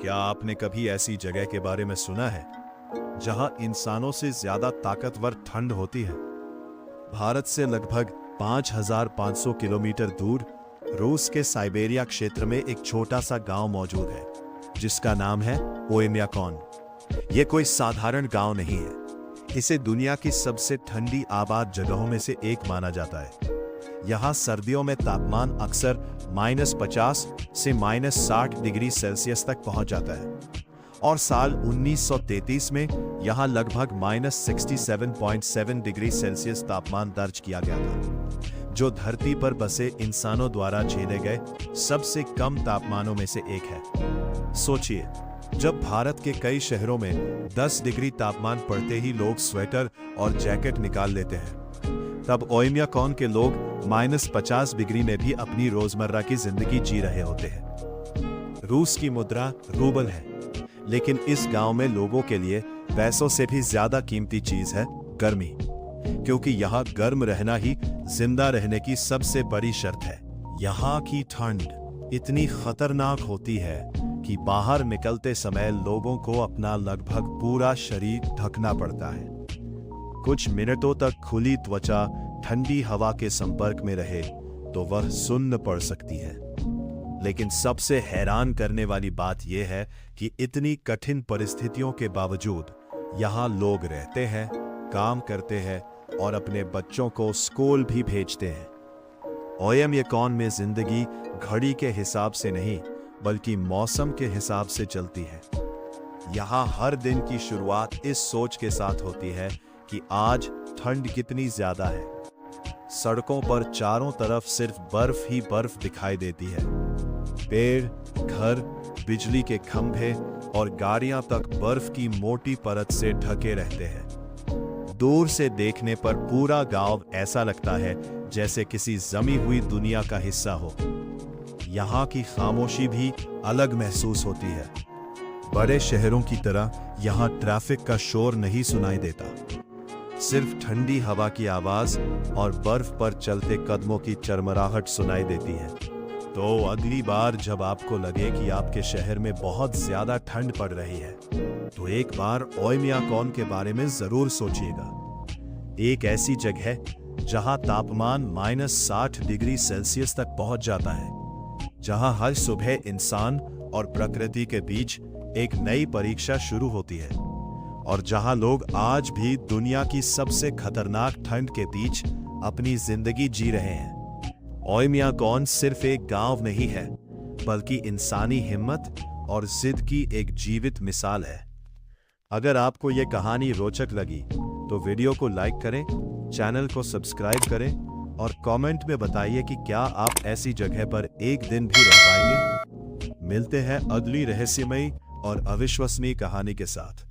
क्या आपने कभी ऐसी जगह के बारे में सुना है जहां इंसानों से ज्यादा ताकतवर ठंड होती है? भारत से लगभग 5,500 किलोमीटर दूर रूस के साइबेरिया क्षेत्र में एक छोटा सा गांव मौजूद है जिसका नाम है ओयम्याकॉन। यह कोई साधारण गांव नहीं है, इसे दुनिया की सबसे ठंडी आबाद जगहों में से एक माना जाता है। यहाँ सर्दियों में तापमान अक्सर -50 से -60 डिग्री सेल्सियस तक पहुंच जाता है और साल 1933 में यहाँ लगभग -67.7 डिग्री सेल्सियस तापमान दर्ज किया गया था, जो धरती पर बसे इंसानों द्वारा झेले गए सबसे कम तापमानों में से एक है। सोचिए, जब भारत के कई शहरों में 10 डिग्री तापमान पड़ते ही लोग स्वेटर और जैकेट निकाल लेते हैं, तब ओयम्याकॉन के लोग -50 डिग्री में भी अपनी रोजमर्रा की जिंदगी जी रहे होते हैं। रूस की मुद्रा रूबल है, लेकिन इस गांव में लोगों के लिए पैसों से भी ज्यादा कीमती चीज है गर्मी, क्योंकि यहाँ गर्म रहना ही जिंदा रहने की सबसे बड़ी शर्त है। यहाँ की ठंड इतनी खतरनाक होती है कि बाहर निकलते समय लोगों को अपना लगभग पूरा शरीर ढकना पड़ता है। कुछ मिनटों तक खुली त्वचा ठंडी हवा के संपर्क में रहे तो वह सुन्न पड़ सकती है। लेकिन सबसे हैरान करने वाली बात यह है कि इतनी कठिन परिस्थितियों के बावजूद यहाँ लोग रहते हैं, काम करते हैं और अपने बच्चों को स्कूल भी भेजते हैं। ओयम्याकॉन में जिंदगी घड़ी के हिसाब से नहीं, बल्कि मौसम के हिसाब से चलती है। यहाँ हर दिन की शुरुआत इस सोच के साथ होती है कि आज ठंड कितनी ज्यादा है। सड़कों पर चारों तरफ सिर्फ बर्फ ही बर्फ दिखाई देती है। पेड़, घर, बिजली के खंभे और गाड़ियां तक बर्फ की मोटी परत से ढके रहते हैं। दूर से देखने पर पूरा गांव ऐसा लगता है जैसे किसी जमी हुई दुनिया का हिस्सा हो। यहाँ की खामोशी भी अलग महसूस होती है। बड़े शहरों की तरह यहाँ ट्रैफिक का शोर नहीं सुनाई देता, सिर्फ ठंडी हवा की आवाज और बर्फ पर चलते कदमों की चरमराहट सुनाई देती है। तो अगली बार जब आपको लगे कि आपके शहर में बहुत ज्यादा ठंड पड़ रही है, तो एक बार ओयम्याकॉन के बारे में जरूर सोचिएगा। एक ऐसी जगह जहां तापमान -60 डिग्री सेल्सियस तक पहुंच जाता है, जहां हर सुबह इंसान और प्रकृति के बीच एक नई परीक्षा शुरू होती है और जहां लोग आज भी दुनिया की सबसे खतरनाक ठंड के बीच अपनी जिंदगी जी रहे हैं। ओयम्याकॉन सिर्फ एक गांव नहीं है, बल्कि इंसानी हिम्मत और जिद की एक जीवित मिसाल है। अगर आपको यह कहानी रोचक लगी तो वीडियो को लाइक करें, चैनल को सब्सक्राइब करें और कमेंट में बताइए कि क्या आप ऐसी जगह पर एक दिन भी रह पाएंगे। मिलते हैं अगली रहस्यमयी और अविश्वसनीय कहानी के साथ।